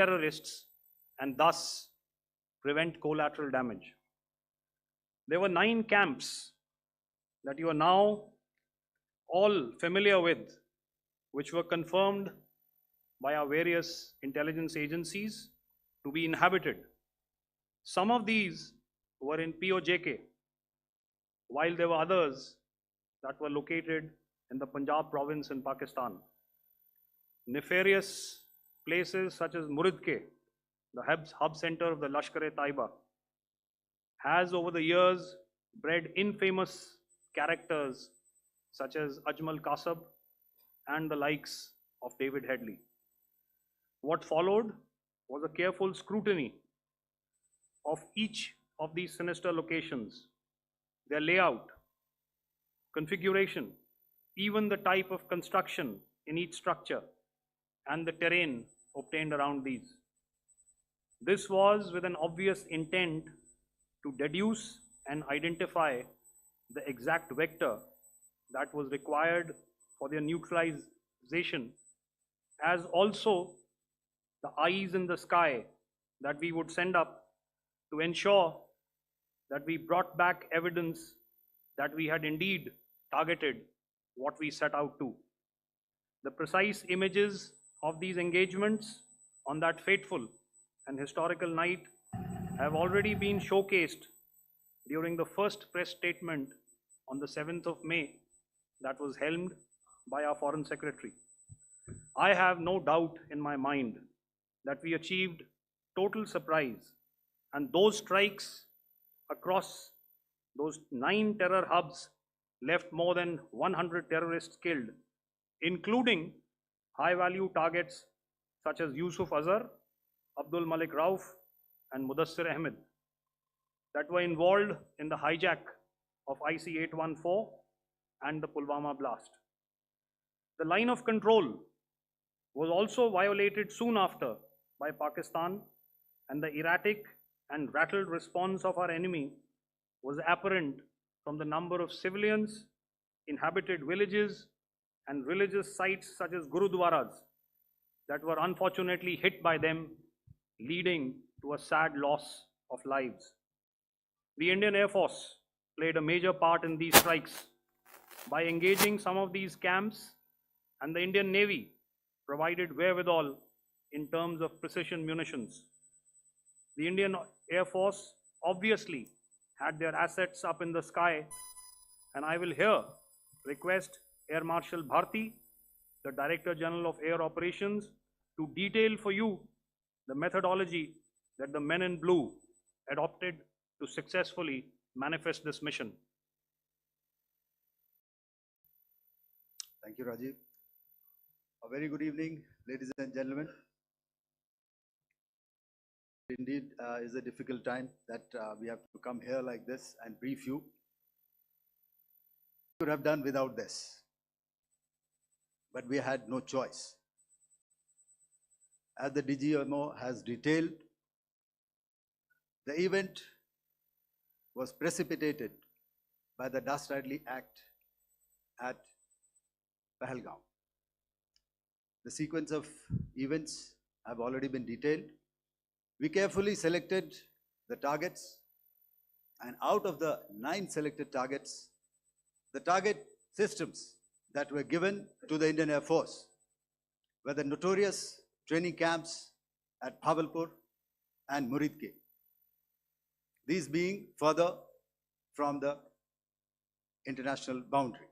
terrorists and thus prevent collateral damage. There were 9 camps that you are now all familiar with, which were confirmed by our various intelligence agencies to be inhabited. Some of these were in POJK, while there were others that were located in the Punjab province in Pakistan. Nefarious places such as Muridke, the hub center of the Lashkar-e-Taiba, has over the years bred infamous characters such as Ajmal Kasab and the likes of David Headley. What followed was a careful scrutiny of each of these sinister locations, their layout, configuration, even the type of construction in each structure, and the terrain obtained around these. This was with an obvious intent to deduce and identify the exact vector that was required for their neutralization, as also the eyes in the sky that we would send up to ensure that we brought back evidence that we had indeed targeted what we set out to. The precise images of these engagements on that fateful and historical night have already been showcased during the first press statement on the 7th of May that was helmed by our Foreign Secretary. I have no doubt in my mind that we achieved total surprise, and those strikes across those 9 terror hubs left more than 100 terrorists killed, including high-value targets such as Yusuf Azhar, Abdul Malik Rauf, and Mudassir Ahmed that were involved in the hijack of IC-814 and the Pulwama blast. The line of control was also violated soon after by Pakistan, and the erratic and rattled response of our enemy was apparent from the number of civilians, inhabited villages, and religious sites such as Gurudwaras that were unfortunately hit by them, leading to a sad loss of lives. The Indian Air Force played a major part in these strikes by engaging some of these camps, and the Indian Navy provided wherewithal in terms of precision munitions. The Indian Air Force obviously had their assets up in the sky, and I will here request Air Marshal Bharti, the Director General of Air Operations, to detail for you the methodology that the men in blue adopted to successfully manifest this mission. Thank you, Rajiv. A very good evening, ladies and gentlemen. Indeed, is a difficult time that we have to come here like this and brief you. We could have done without this, but we had no choice. As the DGMO has detailed, the event was precipitated by the dastardly act at Pahalgam. The sequence of events have already been detailed. We carefully selected the targets, and out of the 9 selected targets, the target systems that were given to the Indian Air Force were the notorious training camps at Bhavalpur and Muridke, these being further from the international boundary.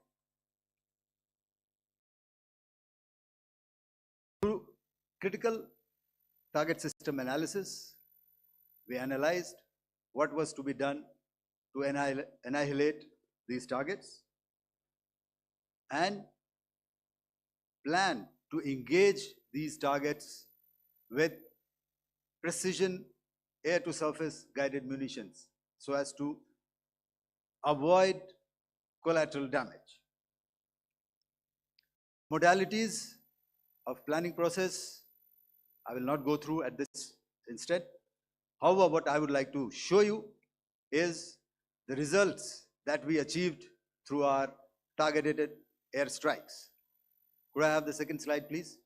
Through critical target system analysis, we analyzed what was to be done to annihilate these targets and plan to engage these targets with precision air-to-surface guided munitions so as to avoid collateral damage. Modalities of planning process I will not go through at this instant. However, what I would like to show you is the results that we achieved through our targeted airstrikes. Could I have the second slide, please?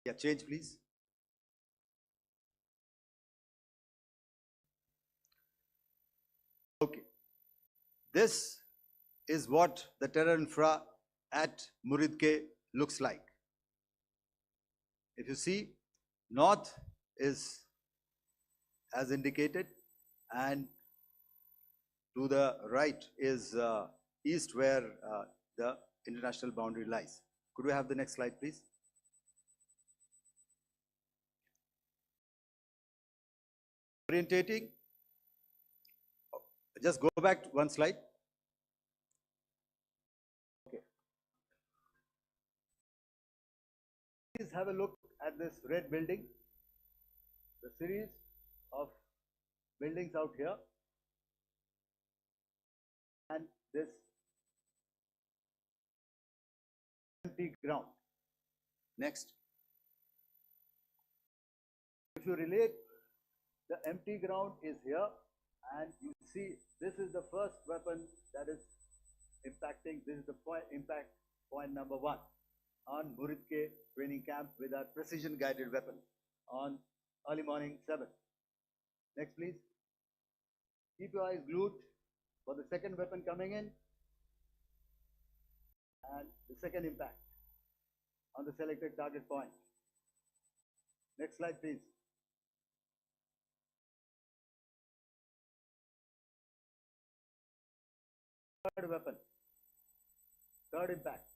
Yeah, change please. Okay. This is what the terror infra at Muridke looks like. If you see, north is as indicated, and to the right is east, where the international boundary lies. Could we have the next slide, please? Orientating. Just go back one slide. Okay. Please have a look at this red building. The series of buildings out here, and this empty ground. Next. If you relate, the empty ground is here, and you see this is the first weapon that is impacting. This is the impact point number 1 on Muridke training camp with our precision guided weapon on early morning 7. Next, please. Keep your eyes glued for the second weapon coming in and the second impact on the selected target point. Next slide, please. Third weapon, third impact.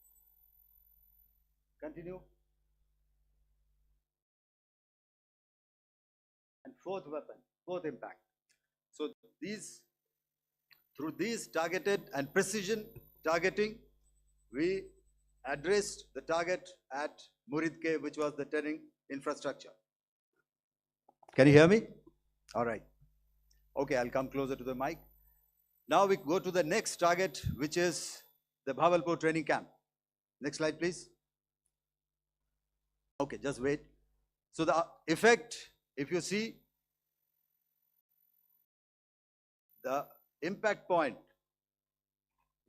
Continue. And fourth weapon, fourth impact. So through these targeted and precision targeting, we addressed the target at Muridke, which was the terrain infrastructure. Can you hear me? All right. Okay, I'll come closer to the mic. Now we go to the next target, which is the Bhavalpur training camp. Next slide, please. Okay, just wait. So the effect, if you see, the impact point,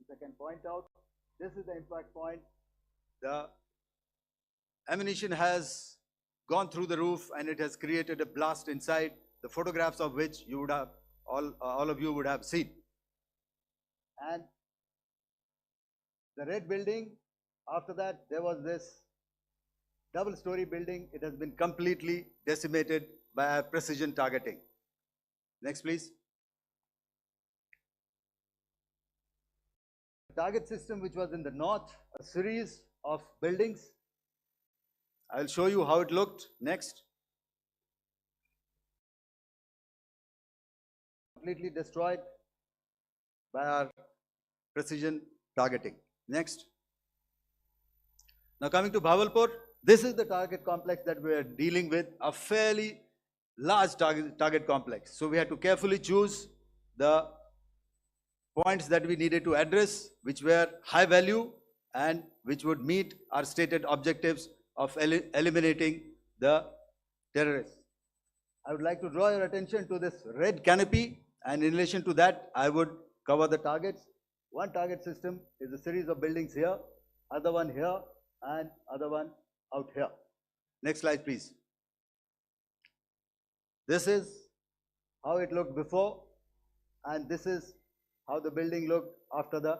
if I can point out, this is the impact point. The ammunition has gone through the roof and it has created a blast inside, the photographs of which you would have, all of you would have seen. And the red building, after that, there was this double-story building. It has been completely decimated by our precision targeting. Next, please. The target system, which was in the north, a series of buildings. I'll show you how it looked. Next. Completely destroyed by our precision targeting. Next. Now coming to Bhavalpur, this is the target complex that we are dealing with, a fairly large target complex. So we had to carefully choose the points that we needed to address, which were high value and which would meet our stated objectives of eliminating the terrorists. I would like to draw your attention to this red canopy, and in relation to that, I would cover the targets. One target system is a series of buildings here, other one here, and other one out here. Next slide, please. This is how it looked before, and this is how the building looked after the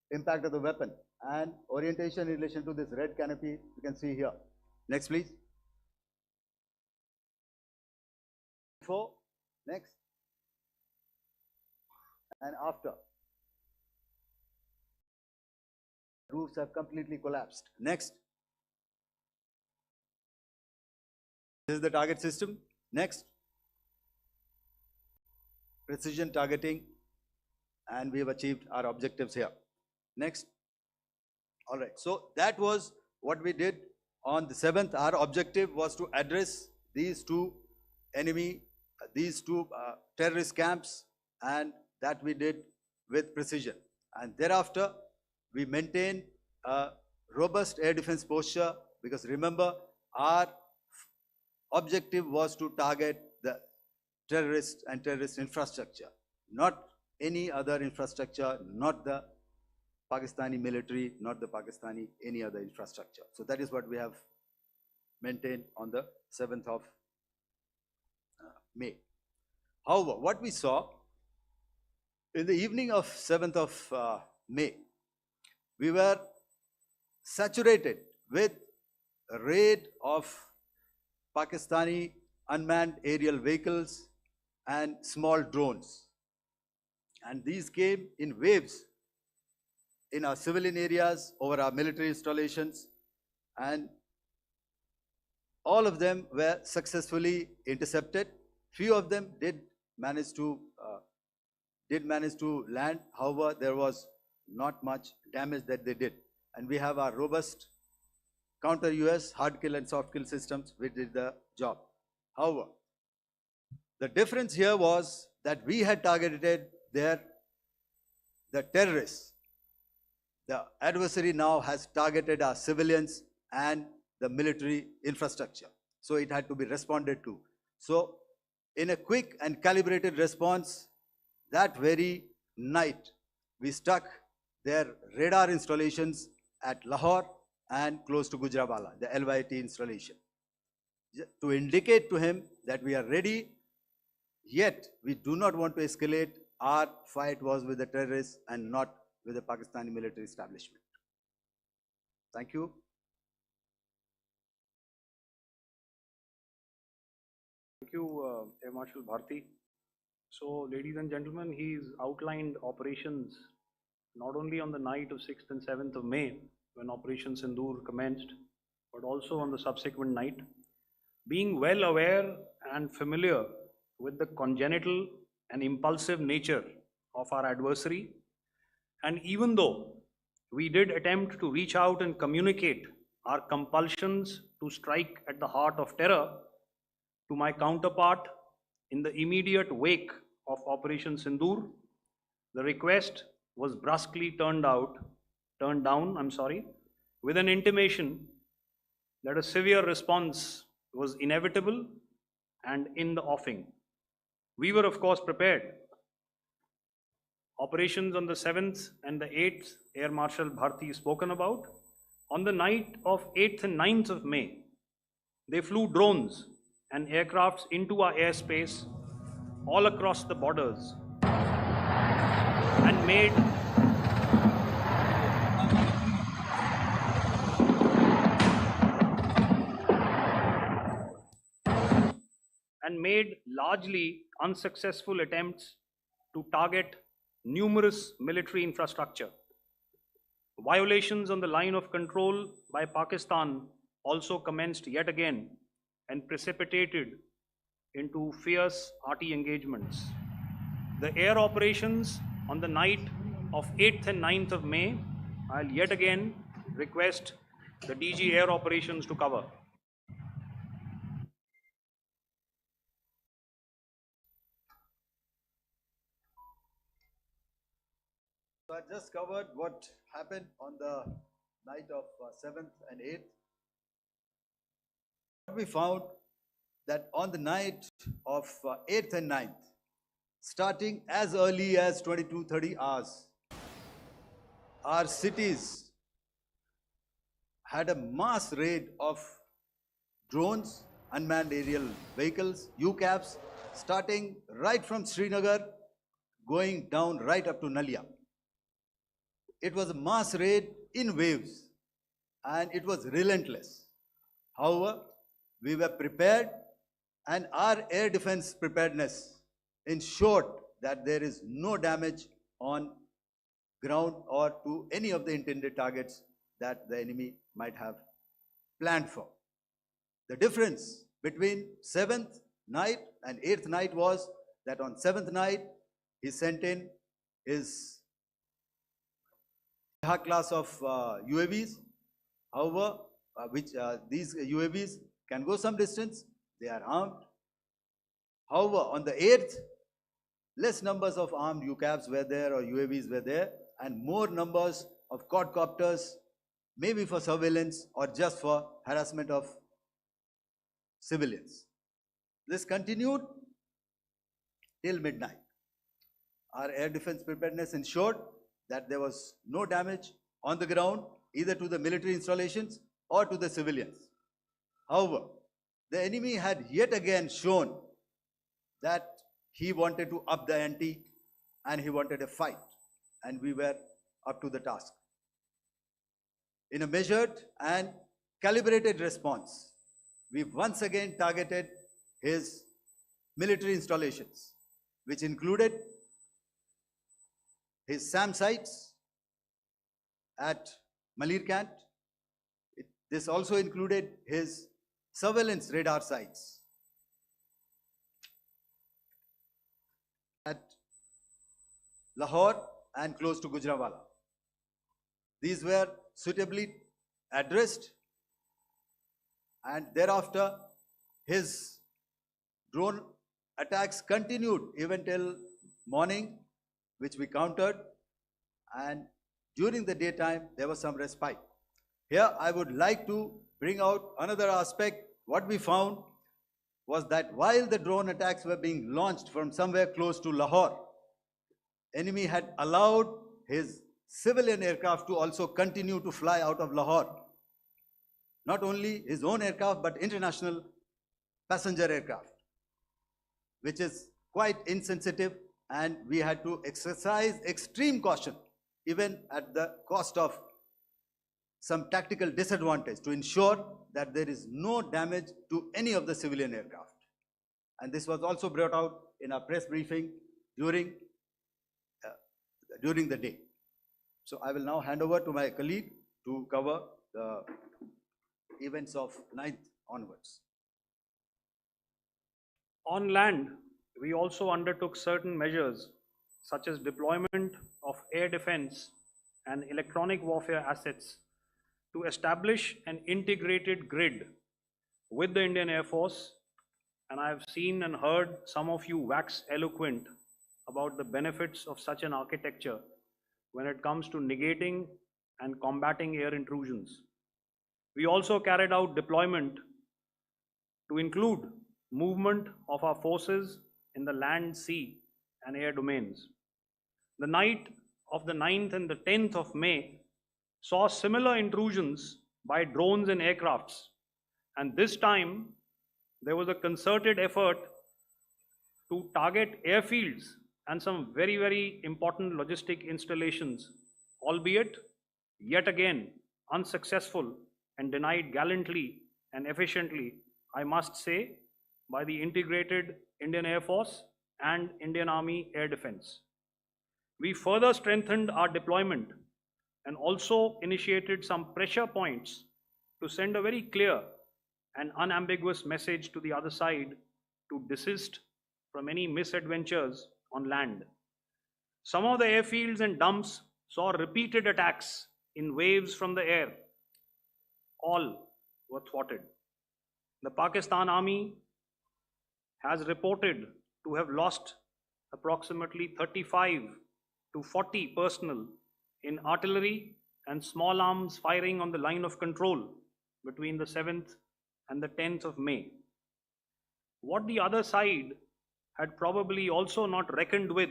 impact of the weapon. And orientation in relation to this red canopy, you can see here. Next, please. Before, next, and after. Roofs have completely collapsed. Next. This is the target system. Next. Precision targeting, and we have achieved our objectives here. Next. All right. So that was what we did on the 7th. Our objective was to address these two terrorist camps, and that we did with precision. And thereafter, we maintained a robust air defense posture, because remember, our objective was to target the terrorists and terrorist infrastructure, not any other infrastructure, not the Pakistani military, not the Pakistani any other infrastructure. So that is what we have maintained on the 7th of May. However, what we saw in the evening of 7th of May, we were saturated with a raid of Pakistani unmanned aerial vehicles and small drones. And these came in waves in our civilian areas, over our military installations, and all of them were successfully intercepted. Few of them did manage to land. However, there was not much damage that they did. And we have our robust counter-US hard kill and soft kill systems which did the job. However, the difference here was that we had targeted the terrorists. The adversary now has targeted our civilians and the military infrastructure. So it had to be responded to. So in a quick and calibrated response, that very night, we struck their radar installations at Lahore and close to Gujranwala, the LYT installation, to indicate to him that we are ready, yet we do not want to escalate. Our fight was with the terrorists and not with the Pakistani military establishment. Thank you. Thank you, Air Marshal Bharti. So, ladies and gentlemen, he's outlined operations not only on the night of 6th and 7th of May, when Operation Sindoor commenced, but also on the subsequent night. Being well aware and familiar with the congenital and impulsive nature of our adversary, and even though we did attempt to reach out and communicate our compulsions to strike at the heart of terror to my counterpart in the immediate wake of Operation Sindoor, the request was brusquely turned down, with an intimation that a severe response was inevitable and in the offing. We were, of course, prepared. Operations on the 7th and the 8th, Air Marshal Bharti spoken about. On the night of 8th and 9th of May, they flew drones and aircrafts into our airspace all across the borders and made largely unsuccessful attempts to target numerous military infrastructure. Violations on the line of control by Pakistan also commenced yet again and precipitated into fierce arty engagements. The air operations on the night of 8th and 9th of May, I'll yet again request the DG Air Operations to cover. So I just covered what happened on the night of 7th and 8th. What we found that on the night of 8th and 9th, starting as early as 22:30 hours, our cities had a mass raid of drones, unmanned aerial vehicles, UCAVs, starting right from Srinagar, going down right up to Nalia. It was a mass raid in waves and it was relentless. However, we were prepared and our air defense preparedness ensured that there is no damage on ground or to any of the intended targets that the enemy might have planned for. The difference between 7th night and 8th night was that on 7th night, he sent in his class of UAVs, however, these UAVs can go some distance, they are armed. However, on the 8th, less numbers of armed UCAVs were there or UAVs were there, and more numbers of quadcopters, maybe for surveillance or just for harassment of civilians. This continued till midnight. Our air defense preparedness ensured that there was no damage on the ground, either to the military installations or to the civilians. However, the enemy had yet again shown that he wanted to up the ante and he wanted a fight, and we were up to the task. In a measured and calibrated response, we once again targeted his military installations, which included his SAM sites at Malirkant. This also included his surveillance radar sites at Lahore and close to Gujranwala. These were suitably addressed, and thereafter his drone attacks continued even till morning, which we countered, and during the daytime there was some respite. Here I would like to bring out another aspect. What we found was that while the drone attacks were being launched from somewhere close to Lahore, enemy had allowed his civilian aircraft to also continue to fly out of Lahore. Not only his own aircraft, but international passenger aircraft, which is quite insensitive, and we had to exercise extreme caution, even at the cost of some tactical disadvantage, to ensure that there is no damage to any of the civilian aircraft. And this was also brought out in our press briefing during the day. So I will now hand over to my colleague to cover the events of 9th onwards. On land, we also undertook certain measures such as deployment of air defense and electronic warfare assets to establish an integrated grid with the Indian Air Force, and I have seen and heard some of you wax eloquent about the benefits of such an architecture when it comes to negating and combating air intrusions. We also carried out deployment to include movement of our forces in the land, sea, and air domains. The night of the 9th and the 10th of May saw similar intrusions by drones and aircrafts, and this time there was a concerted effort to target airfields and some very, very important logistic installations, albeit yet again unsuccessful and denied gallantly and efficiently, I must say, by the integrated Indian Air Force and Indian Army Air Defense. We further strengthened our deployment and also initiated some pressure points to send a very clear and unambiguous message to the other side to desist from any misadventures on land. Some of the airfields and dumps saw repeated attacks in waves from the air. All were thwarted. The Pakistan Army has reported to have lost approximately 35 to 40 personnel in artillery and small arms firing on the line of control between the 7th and the 10th of May. What the other side had probably also not reckoned with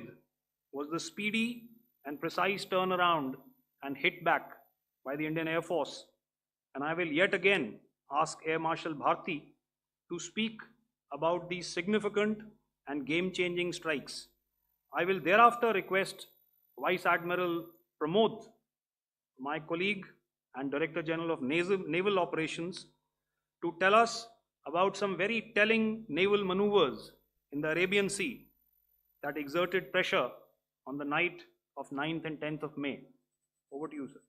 was the speedy and precise turnaround and hit back by the Indian Air Force. And I will yet again ask Air Marshal Bharti to speak about these significant and game-changing strikes. I will thereafter request Vice Admiral Pramod, my colleague and Director General of Naval Operations, to tell us about some very telling naval maneuvers in the Arabian Sea that exerted pressure on the night of 9th and 10th of May. Over to you, sir.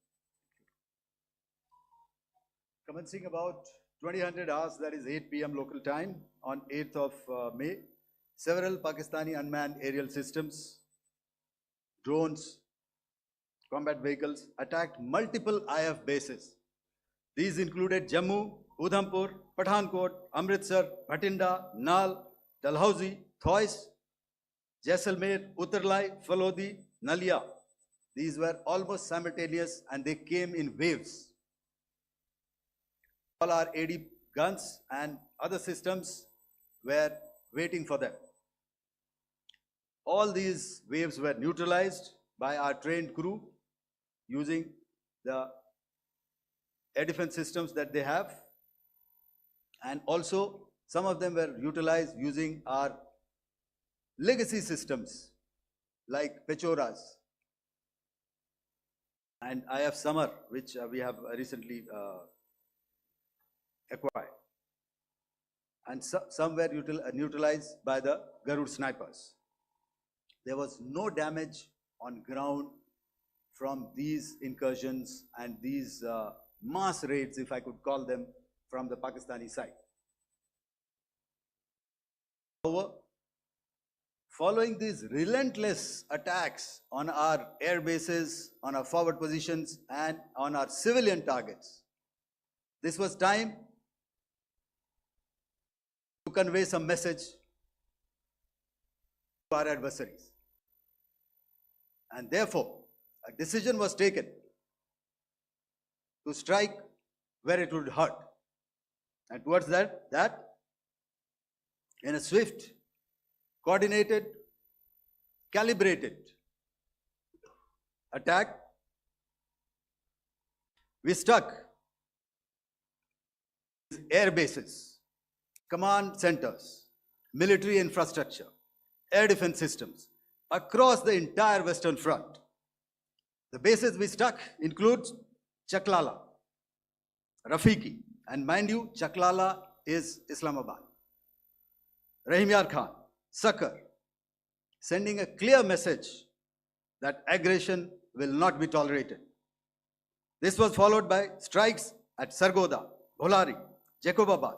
Commencing about 2000 hours, that is 8 p.m. local time, on 8th of May, several Pakistani unmanned aerial systems, drones, combat vehicles attacked multiple IF bases. These included Jammu, Udhampur, Pathankot, Amritsar, Bhatinda, Nal, Dalhousie, Thois, Jaisalmer, Uttarlai, Falodi, Nalia. These were almost simultaneous and they came in waves. All our AD guns and other systems were waiting for them. All these waves were neutralized by our trained crew using the air defense systems that they have. And also, some of them were utilized using our legacy systems like Pechoras and IF Summer, which we have recently acquired. And some were neutralized by the Garud snipers. There was no damage on ground from these incursions and these mass raids, if I could call them, from the Pakistani side. However, following these relentless attacks on our air bases, on our forward positions, and on our civilian targets, this was time to convey some message to our adversaries. And therefore, a decision was taken to strike where it would hurt. And towards that in a swift, coordinated, calibrated attack, we struck air bases, command centers, military infrastructure, air defense systems across the entire Western Front. The bases we struck include Chaklala, Rafiki, and mind you, Chaklala is Islamabad. Rahim Yar Khan, Sakar, sending a clear message that aggression will not be tolerated. This was followed by strikes at Sargoda, Bholari, Jacobabad.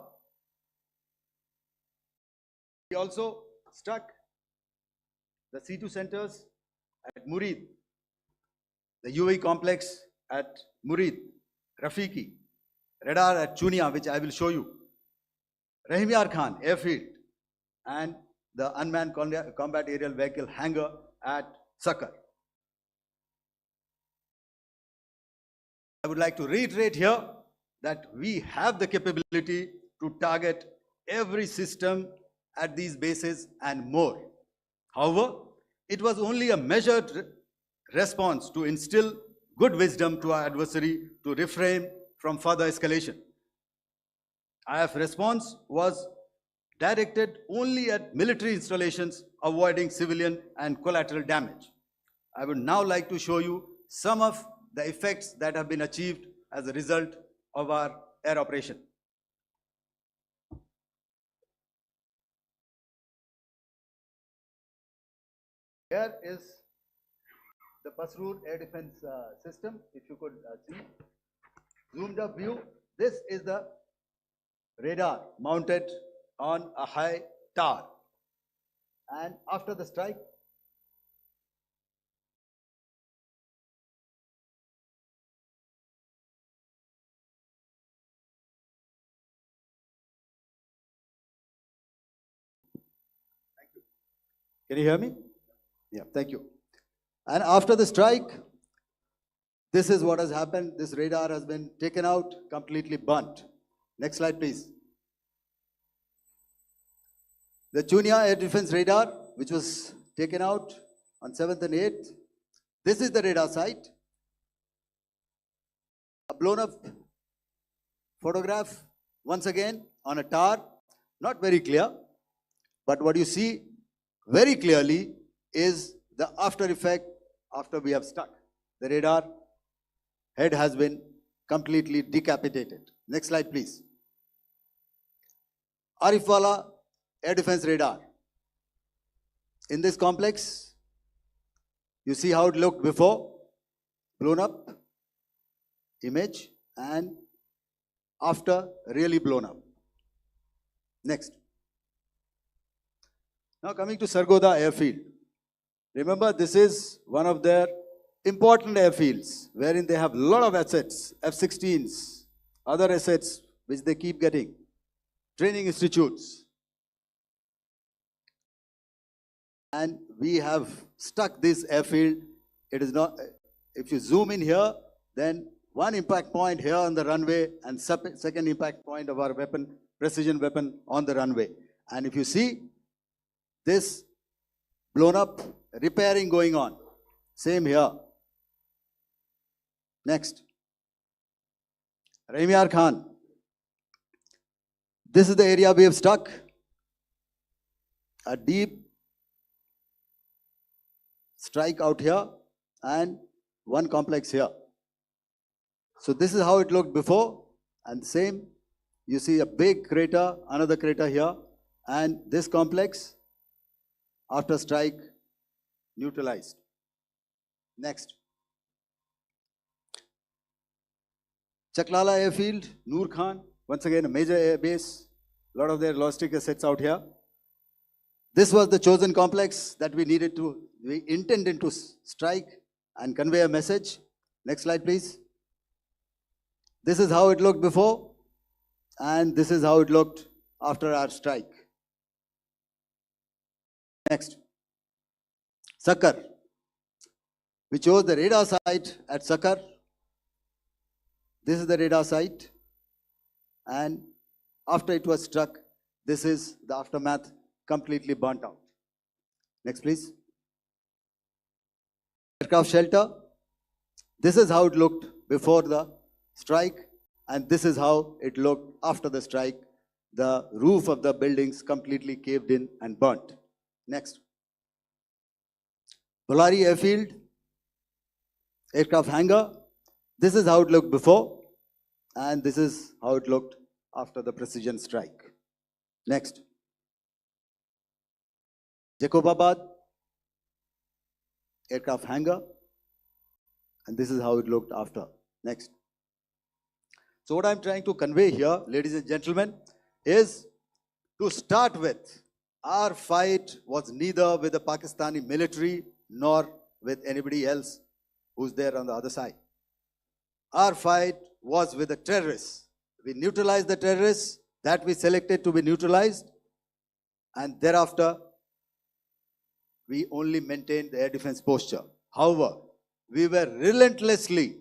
We also struck the C2 centers at Murid, the UAE complex at Murid, Rafiki, radar at Chunia, which I will show you, Rahim Yar Khan airfield, and the unmanned combat aerial vehicle hangar at Sakar. I would like to reiterate here that we have the capability to target every system at these bases and more. However, it was only a measured response to instill good wisdom to our adversary to refrain from further escalation. IF response was directed only at military installations, avoiding civilian and collateral damage. I would now like to show you some of the effects that have been achieved as a result of our air operation. Here is the Pasroor air defense system, if you could see. Zoomed up view, this is the radar mounted on a high tower. And after the strike, thank you. Can you hear me? Yeah, thank you. And after the strike, this is what has happened. This radar has been taken out, completely burnt. Next slide, please. The Chunia air defense radar, which was taken out on 7th and 8th. This is the radar site. A blown up photograph, once again, on a tower. Not very clear, but what you see very clearly is the after effect after we have struck. The radar head has been completely decapitated. Next slide, please. Arifwala air defense radar. In this complex, you see how it looked before, blown up image, and after really blown up. Next. Now coming to Sargoda airfield. Remember, this is one of their important airfields wherein they have a lot of assets, F-16s, other assets which they keep getting, training institutes. And we have stuck this airfield. It is not, if you zoom in here, then one impact point here on the runway and second impact point of our weapon, precision weapon on the runway. And if you see this blown up, repairing going on, same here. Next. Rahim Yar Khan. This is the area we have struck. A deep strike out here and one complex here. So this is how it looked before, and same, you see a big crater, another crater here, and this complex after strike neutralized. Next. Chaklala airfield, Noor Khan, once again a major air base, a lot of their logistic assets out here. This was the chosen complex that we intended to strike and convey a message. Next slide, please. This is how it looked before, and this is how it looked after our strike. Next. Sakar. We chose the radar site at Sakar. This is the radar site, and after it was struck, this is the aftermath, completely burnt out. Next, please. Aircraft shelter. This is how it looked before the strike, and this is how it looked after the strike. The roof of the buildings completely caved in and burnt. Next. Bolari airfield, aircraft hangar. This is how it looked before, and this is how it looked after the precision strike. Next. Jacobabad, aircraft hangar, and this is how it looked after. Next. So what I'm trying to convey here, ladies and gentlemen, is to start with, our fight was neither with the Pakistani military nor with anybody else who's there on the other side. Our fight was with the terrorists. We neutralized the terrorists that we selected to be neutralized, and thereafter we only maintained the air defense posture. However, we were relentlessly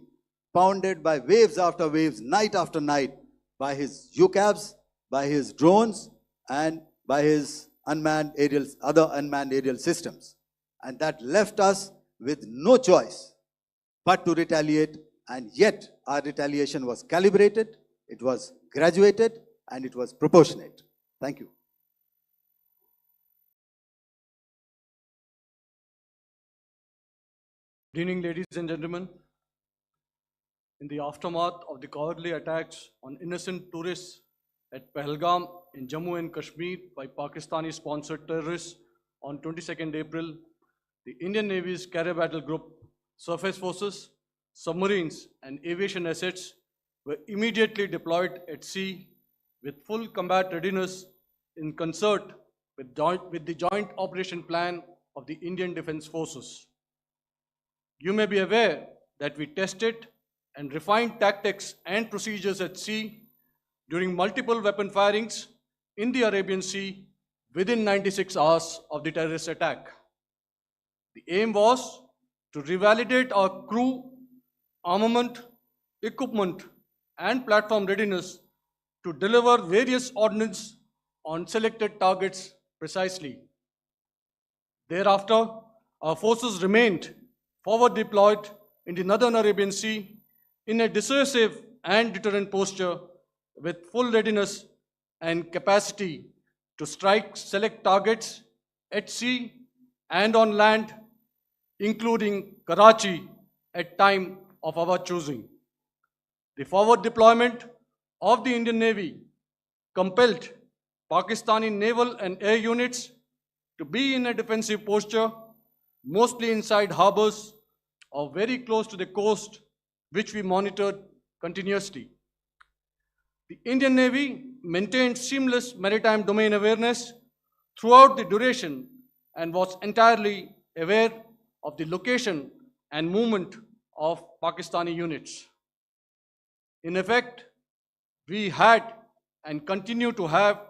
pounded by waves after waves, night after night, by his UCAVs, by his drones, and by his other unmanned aerial systems. And that left us with no choice but to retaliate, and yet our retaliation was calibrated, it was graduated, and it was proportionate. Thank you. Good evening, ladies and gentlemen. In the aftermath of the cowardly attacks on innocent tourists at Pahalgam in Jammu and Kashmir by Pakistani-sponsored terrorists on 22nd April, the Indian Navy's Carrier Battle Group, surface forces, submarines, and aviation assets were immediately deployed at sea with full combat readiness in concert with the Joint Operation Plan of the Indian Defence Forces. You may be aware that we tested and refined tactics and procedures at sea during multiple weapon firings in the Arabian Sea within 96 hours of the terrorist attack. The aim was to revalidate our crew, armament, equipment, and platform readiness to deliver various ordnance on selected targets precisely. Thereafter, our forces remained forward deployed in the Northern Arabian Sea in a dissuasive and deterrent posture with full readiness and capacity to strike select targets at sea and on land, including Karachi at time of our choosing. The forward deployment of the Indian Navy compelled Pakistani naval and air units to be in a defensive posture, mostly inside harbors or very close to the coast, which we monitored continuously. The Indian Navy maintained seamless maritime domain awareness throughout the duration and was entirely aware of the location and movement of Pakistani units. In effect, we had and continue to have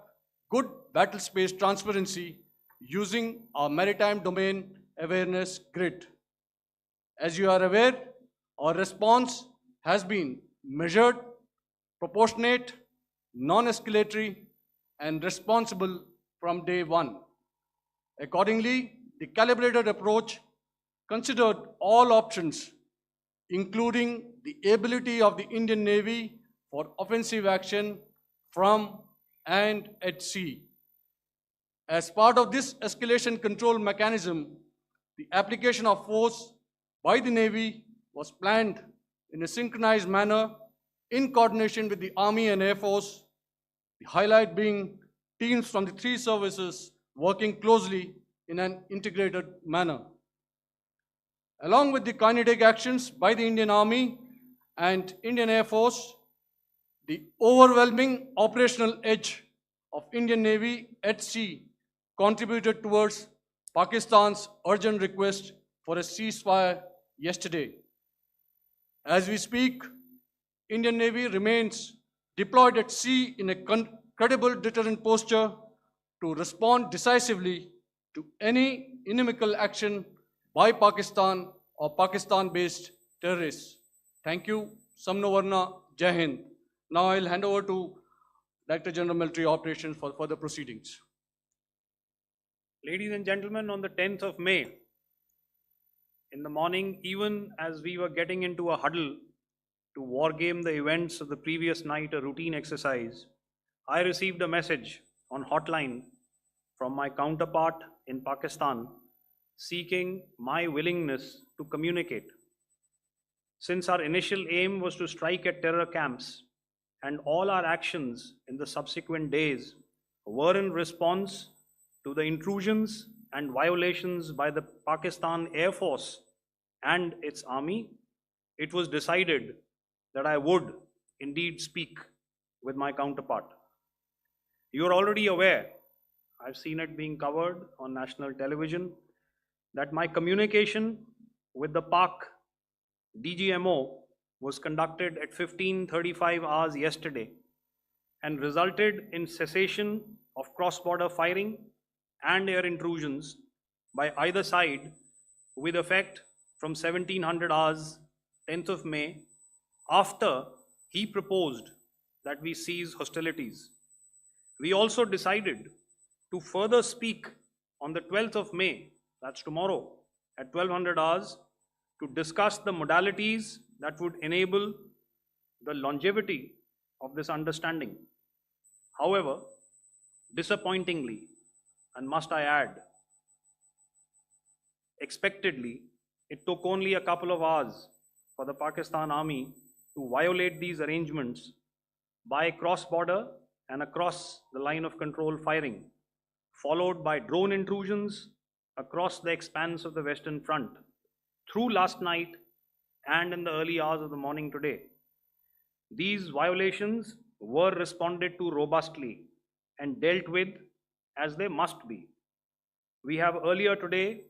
good battle space transparency using our maritime domain awareness grid. As you are aware, our response has been measured, proportionate, non-escalatory, and responsible from day one. Accordingly, the calibrated approach considered all options, including the ability of the Indian Navy for offensive action from and at sea. As part of this escalation control mechanism, the application of force by the Navy was planned in a synchronized manner in coordination with the Army and Air Force, the highlight being teams from the three services working closely in an integrated manner. Along with the kinetic actions by the Indian Army and Indian Air Force, the overwhelming operational edge of Indian Navy at sea contributed towards Pakistan's urgent request for a ceasefire yesterday. As we speak, Indian Navy remains deployed at sea in a credible deterrent posture to respond decisively to any inimical action by Pakistan or Pakistan-based terrorists. Thank you. Samno Varna, Jai Hind. Now I'll hand over to Director General Military Operations for further proceedings. Ladies and gentlemen, on the 10th of May, in the morning, even as we were getting into a huddle to wargame the events of the previous night, a routine exercise, I received a message on hotline from my counterpart in Pakistan seeking my willingness to communicate. Since our initial aim was to strike at terror camps, and all our actions in the subsequent days were in response to the intrusions and violations by the Pakistan Air Force and its army, it was decided that I would indeed speak with my counterpart. You are already aware, I've seen it being covered on national television, that my communication with the Pak DGMO was conducted at 15:35 hours yesterday and resulted in cessation of cross-border firing and air intrusions by either side with effect from 1700 hours 10th of May, after he proposed that we cease hostilities. We also decided to further speak on the 12th of May, that's tomorrow, at 1200 hours, to discuss the modalities that would enable the longevity of this understanding. However, disappointingly, and must I add, expectedly, it took only a couple of hours for the Pakistan Army to violate these arrangements by cross-border and across the line of control firing, followed by drone intrusions across the expanse of the Western Front through last night and in the early hours of the morning today. These violations were responded to robustly and dealt with as they must be. We have earlier today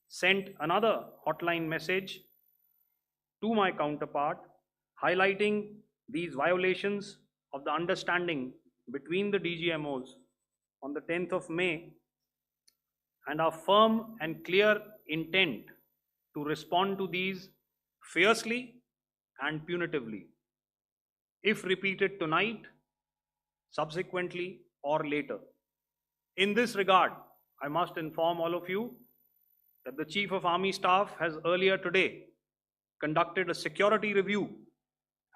sent another hotline message to my counterpart highlighting these violations of the understanding between the DGMOs on the 10th of May and our firm and clear intent to respond to these fiercely and punitively, if repeated tonight, subsequently, or later. In this regard, I must inform all of you that the Chief of Army Staff has earlier today conducted a security review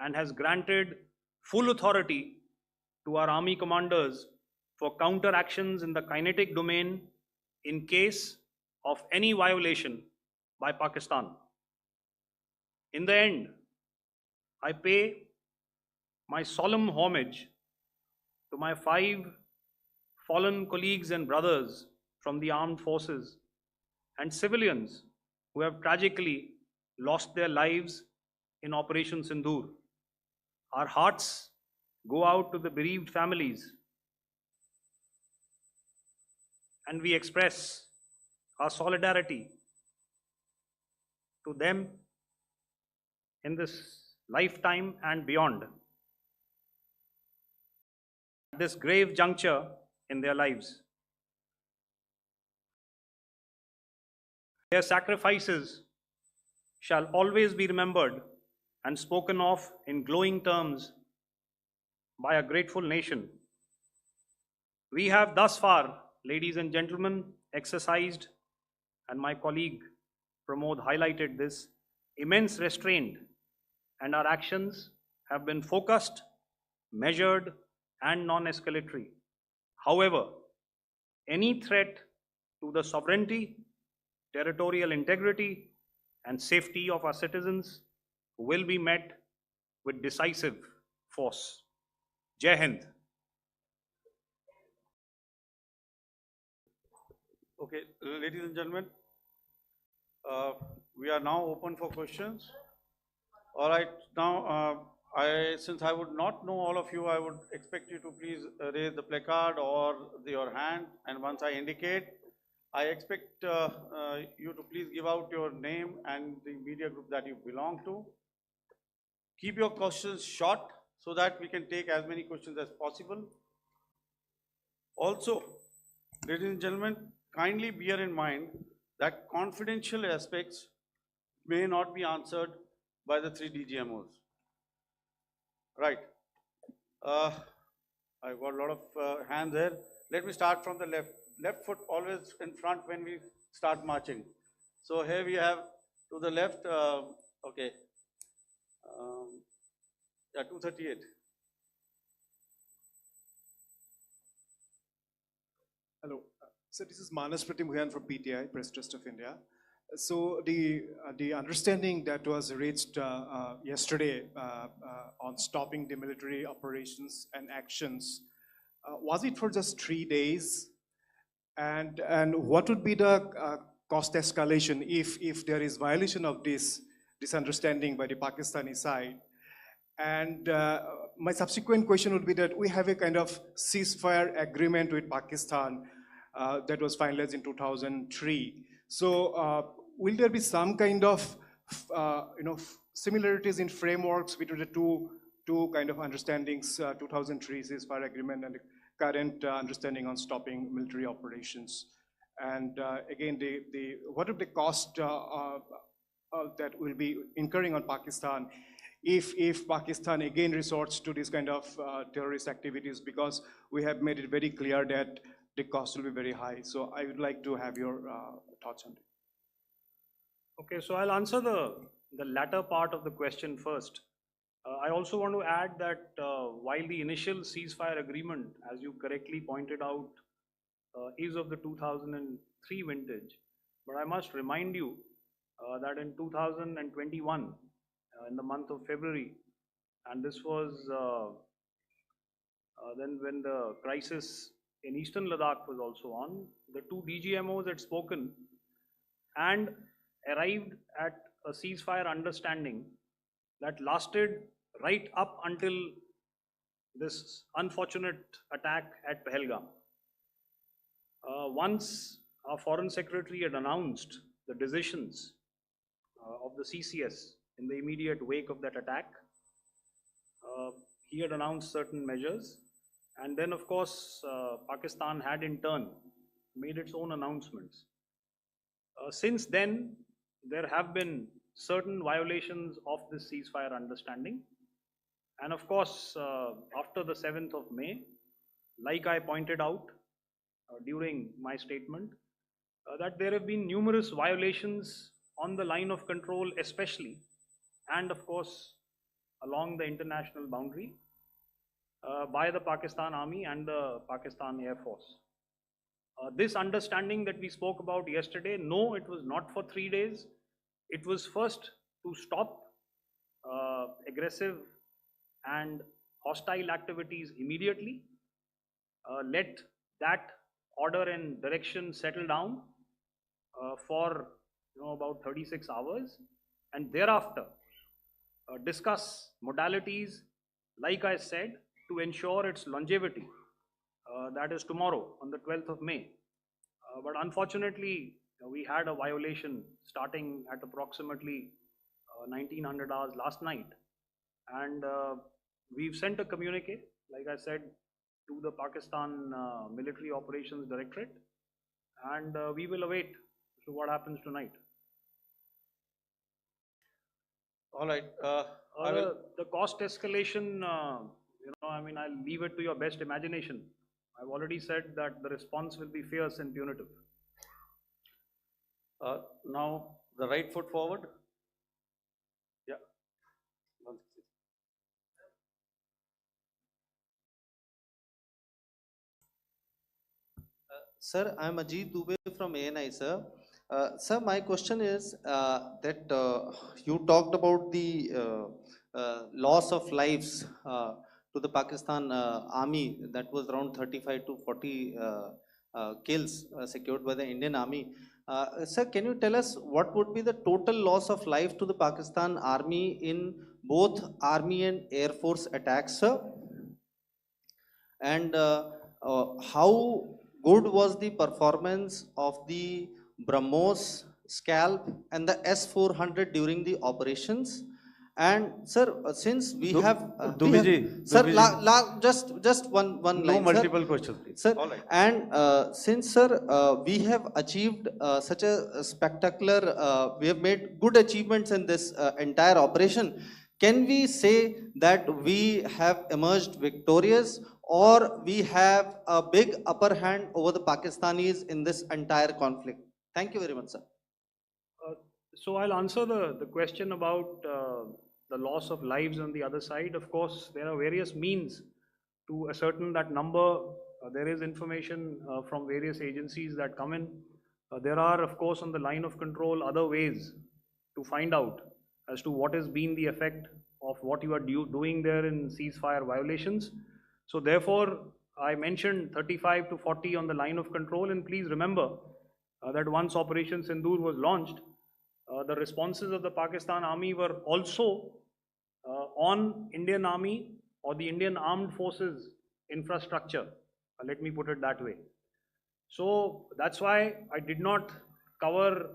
and has granted full authority to our Army commanders for counter actions in the kinetic domain in case of any violation by Pakistan. In the end, I pay my solemn homage to my 5 fallen colleagues and brothers from the armed forces and civilians who have tragically lost their lives in Operation Sindoor. Our hearts go out to the bereaved families, and we express our solidarity to them in this lifetime and beyond, at this grave juncture in their lives. Their sacrifices shall always be remembered and spoken of in glowing terms by a grateful nation. We have thus far, ladies and gentlemen, exercised, and my colleague Pramod highlighted this, immense restraint, and our actions have been focused, measured, and non-escalatory. However, any threat to the sovereignty, territorial integrity, and safety of our citizens will be met with decisive force. Jai Hind. Okay, ladies and gentlemen, we are now open for questions. All right, now since I would not know all of you, I would expect you to please raise the placard or your hand, and once I indicate, I expect you to please give out your name and the media group that you belong to. Keep your questions short so that we can take as many questions as possible. Also, ladies and gentlemen, kindly bear in mind that confidential aspects may not be answered by the 3 DGMOs. Right. I've got a lot of hands there. Let me start from the left. Left foot always in front when we start marching. So here we have to the left, okay. Yeah, 238. Hello. So this is Manas Pratimhuyan from PTI, Press Trust of India. So the understanding that was reached yesterday on stopping the military operations and actions, was it for just 3 days? And what would be the cost escalation if there is violation of this understanding by the Pakistani side? And my subsequent question would be that we have a kind of ceasefire agreement with Pakistan that was finalized in 2003. So will there be some kind of similarities in frameworks between the two kind of understandings, 2003 ceasefire agreement and the current understanding on stopping military operations? And again, what are the cost that will be incurring on Pakistan if Pakistan again resorts to this kind of terrorist activities, because we have made it very clear that the cost will be very high. So I would like to have your thoughts on it. Okay, so I'll answer the latter part of the question first. I also want to add that while the initial ceasefire agreement, as you correctly pointed out, is of the 2003 vintage, but I must remind you that in 2021, in the month of February, and this was then when the crisis in eastern Ladakh was also on, the 2 DGMOs had spoken and arrived at a ceasefire understanding that lasted right up until this unfortunate attack at Pahalgam. Once our Foreign Secretary had announced the decisions of the CCS in the immediate wake of that attack, he had announced certain measures, and then of course Pakistan had in turn made its own announcements. Since then, there have been certain violations of this ceasefire understanding, and of course after the 7th of May, like I pointed out during my statement, that there have been numerous violations on the line of control especially, and of course along the international boundary by the Pakistan Army and the Pakistan Air Force. This understanding that we spoke about yesterday, no, it was not for 3 days. It was first to stop aggressive and hostile activities immediately, let that order and direction settle down for about 36 hours, and thereafter discuss modalities, like I said, to ensure its longevity. That is tomorrow on the 12th of May. But unfortunately, we had a violation starting at approximately 1900 hours last night, and we've sent a communique, like I said, to the Pakistan Military Operations Directorate, and we will await to what happens tonight. All right. The cost escalation, I mean, I'll leave it to your best imagination. I've already said that the response will be fierce and punitive. Now, the right foot forward. Yeah. Sir, I'm Ajit Dubey from ANI, sir. Sir, my question is that you talked about the loss of lives to the Pakistan army, that was around 35 to 40 kills secured by the Indian army. Sir, can you tell us what would be the total loss of life to the Pakistan army in both army and air force attacks, sir? And how good was the performance of the BrahMos, Scalp and the S-400 during the operations? And sir, since we have, sir, just one No line, multiple questions, please. sir. All right. And since sir, we have achieved such a spectacular, we have made good achievements in this entire operation. Can we say that we have emerged victorious, or we have a big upper hand over the Pakistanis in this entire conflict? Thank you very much, sir. So I'll answer the question about the loss of lives on the other side. Of course, there are various means to ascertain that number. There is information from various agencies that come in. There are, of course, on the line of control, other ways to find out as to what has been the effect of what you are doing there in ceasefire violations. So therefore, I mentioned 35 to 40 on the line of control, and please remember that once Operation Sindoor was launched, the responses of the Pakistan Army were also on Indian Army or the Indian Armed Forces infrastructure. Let me put it that way. So that's why I did not cover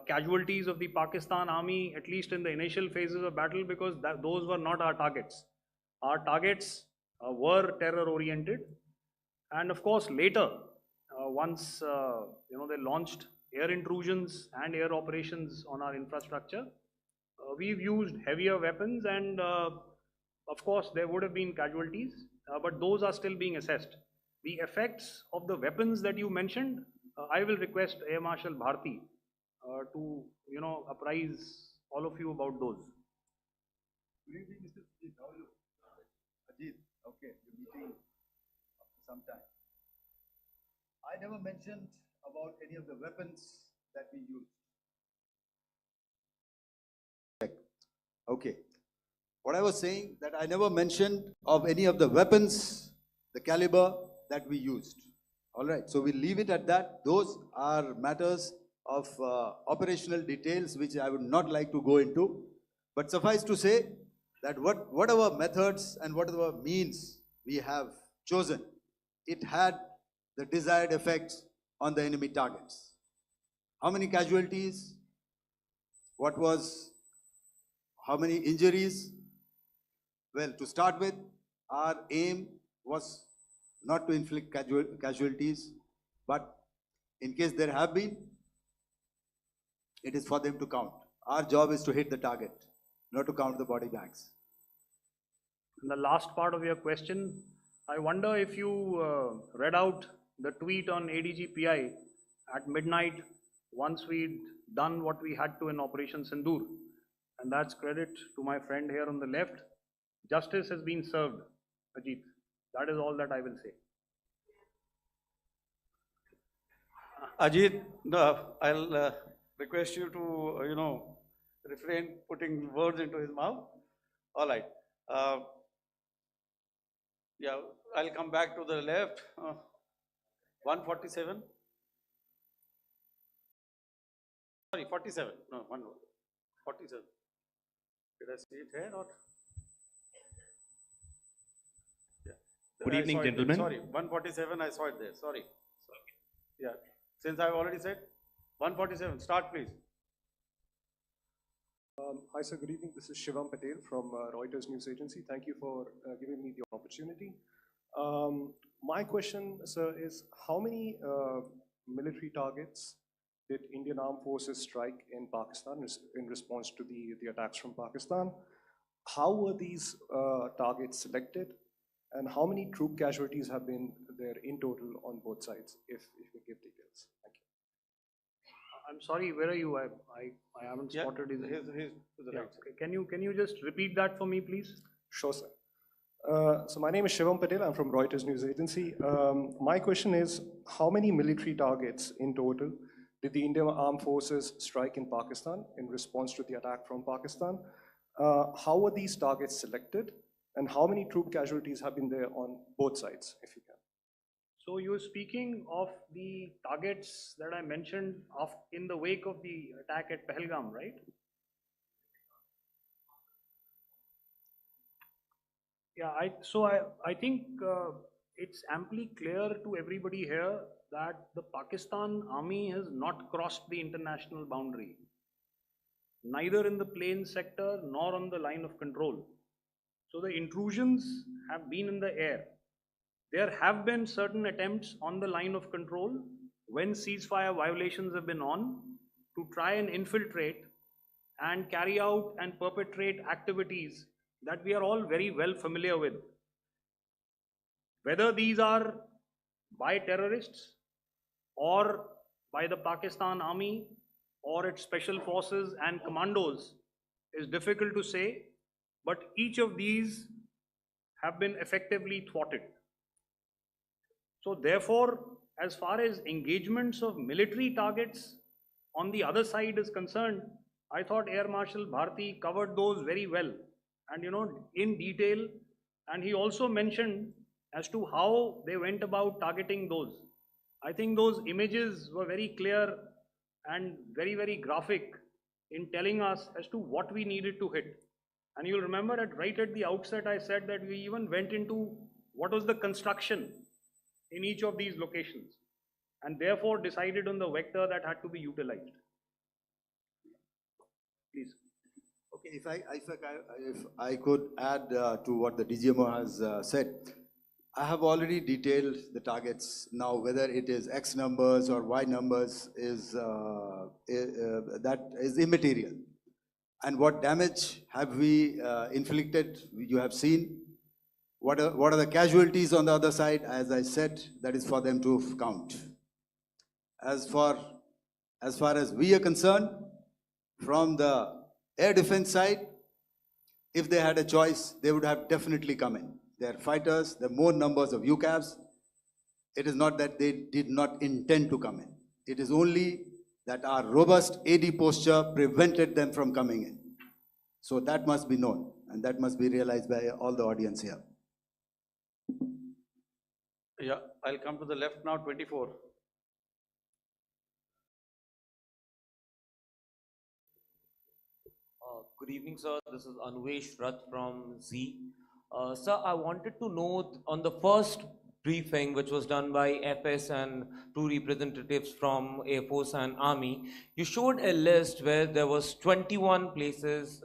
casualties of the Pakistan Army, at least in the initial phases of battle, because those were not our targets. Our targets were terror oriented. And of course, later, once they launched air intrusions and air operations on our infrastructure, we've used heavier weapons, and of course there would have been casualties, but those are still being assessed. The effects of the weapons that you mentioned, I will request Air Marshal Bharti to apprise all of you about those. Good evening, Mr. Ajit. How are you? Ajit, okay, you're meeting after some time. I never mentioned about any of the weapons that we used. Okay. What I was saying, that I never mentioned of any of the weapons, the caliber that we used. All right, so we leave it at that. Those are matters of operational details which I would not like to go into. But suffice to say that whatever methods and whatever means we have chosen, it had the desired effects on the enemy targets. How many casualties? How many injuries? Well, to start with, our aim was not to inflict casualties, but in case there have been, it is for them to count. Our job is to hit the target, not to count the body bags. And the last part of your question, I wonder if you read out the tweet on ADGPI at midnight once we'd done what we had to in Operation Sindoor. And that's credit to my friend here on the left. Justice has been served, Ajit. That is all that I will say. Ajit, I'll request you to, refrain putting words into his mouth. All right. Yeah, I'll come back to the left. 147. Sorry, 47. No, 47. Did I see it here or? Yeah. Good evening, gentlemen. Sorry, 147, I saw it there. Sorry. Yeah, since I've already said 147, start please. Hi, sir. Good evening. This is Shivam Patel from Reuters News Agency. Thank you for giving me the opportunity. My question, sir, is how many military targets did Indian Armed Forces strike in Pakistan in response to the attacks from Pakistan? How were these targets selected? And how many troop casualties have been there in total on both sides, if you give details? Thank you. I'm sorry, where are you? I haven't spotted his. He's to the right. Okay. Can you just repeat that for me, please? Sure, sir. So my name is Shivam Patel. I'm from Reuters News Agency. My question is, how many military targets in total did the Indian Armed Forces strike in Pakistan in response to the attack from Pakistan? How were these targets selected? And how many troop casualties have been there on both sides, if you can? So you're speaking of the targets that I mentioned in the wake of the attack at Pahalgam, right? Yeah, I think it's amply clear to everybody here that the Pakistan army has not crossed the international boundary, neither in the plain sector nor on the line of control. So the intrusions have been in the air. There have been certain attempts on the line of control when ceasefire violations have been on to try and infiltrate and carry out and perpetrate activities that we are all very well familiar with. Whether these are by terrorists or by the Pakistan army or its special forces and commandos is difficult to say, but each of these have been effectively thwarted. So therefore, as far as engagements of military targets on the other side is concerned, I thought Air Marshal Bharti covered those very well and in detail, and he also mentioned as to how they went about targeting those. I think those images were very clear and very, very graphic in telling us as to what we needed to hit. And you'll remember right at the outset I said that we even went into what was the construction in each of these locations and therefore decided on the vector that had to be utilized. Please. Okay, if I could add to what the DGMO has said, I have already detailed the targets. Now, whether it is X numbers or Y numbers is that is immaterial. And what damage have we inflicted? You have seen. What are the casualties on the other side? As I said, that is for them to count. As far as we are concerned, from the air defense side, if they had a choice, they would have definitely come in. They are fighters, there are more numbers of UCAVs. It is not that they did not intend to come in. It is only that our robust AD posture prevented them from coming in. So that must be known, and that must be realized by all the audience here. Yeah, I'll come to the left now, 24. Good evening, sir. This is Anvesh Rath from Z. Sir, I wanted to know on the first briefing, which was done by FS and two representatives from Air Force and Army, you showed a list where there was 21 places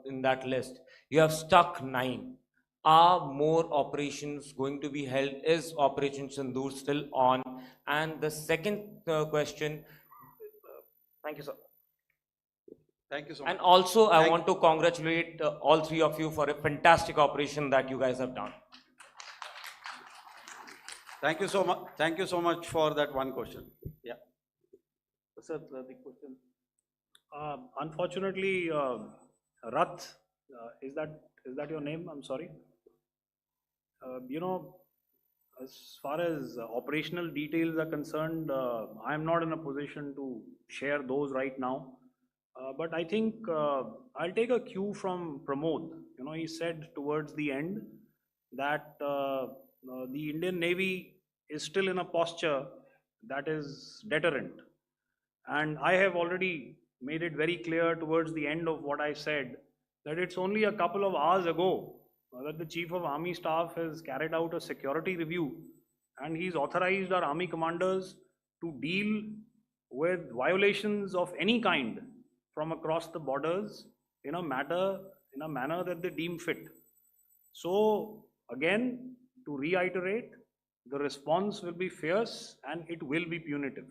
in that list. You have stuck 9. Are more operations going to be held? Is Operation Sindoor still on? And the second question, thank you, sir. Thank you so much. And also, I want to congratulate all three of you for a fantastic operation that you guys have done. Thank you so much. Thank you so much for that one question. Yeah. Sir, the question. Unfortunately, Rath, is that your name? I'm sorry. As far as operational details are concerned, I am not in a position to share those right now. But I think I'll take a cue from Pramod. He said towards the end that the Indian Navy is still in a posture that is deterrent. And I have already made it very clear towards the end of what I said that it's only a couple of hours ago that the Chief of Army Staff has carried out a security review and he's authorized our Army commanders to deal with violations of any kind from across the borders in a manner that they deem fit. So again, to reiterate, the response will be fierce and it will be punitive.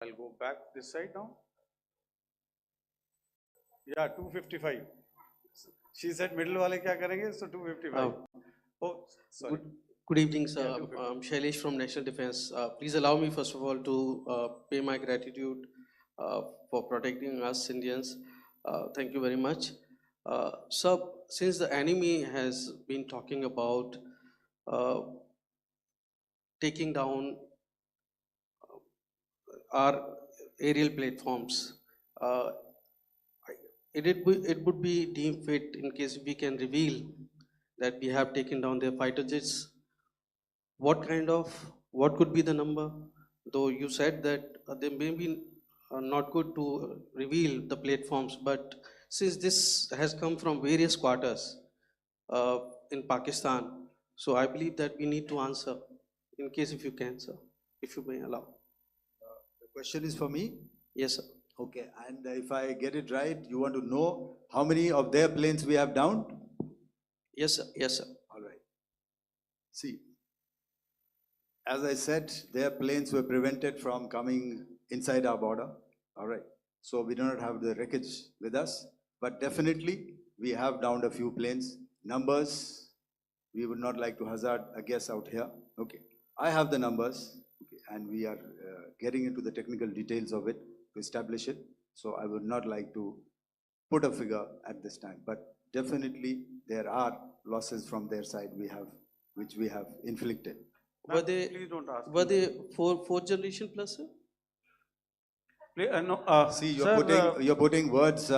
I'll go back this side now. Yeah, 255. She said middle wale kya karenge, so 255. Oh, sorry. Good evening, sir. I'm Shailesh from National Defense. Please allow me, first of all, to pay my gratitude for protecting us Indians. Thank you very much. Sir, since the enemy has been talking about uh, taking down our aerial platforms, it would be deemed fit in case we can reveal that we have taken down their fighter jets. What could be the number? Though you said that they may be not good to reveal the platforms, but since this has come from various quarters in Pakistan, so I believe that we need to answer, in case if you can, sir, if you may allow. The question is for me? Yes, sir. Okay, and if I get it right, you want to know how many of their planes we have downed? Yes, sir. Yes, sir. All right. See, as I said, their planes were prevented from coming inside our border. All right. So we do not have the wreckage with us, but definitely we have downed a few planes. Numbers, we would not like to hazard a guess out here. Okay. I have the numbers, okay, and we are getting into the technical details of it to establish it. So I would not like to put a figure at this time, but definitely there are losses from their side which we have inflicted. Were they, Please don't ask. were they fourth generation plus, sir? No, See, sir, you're putting words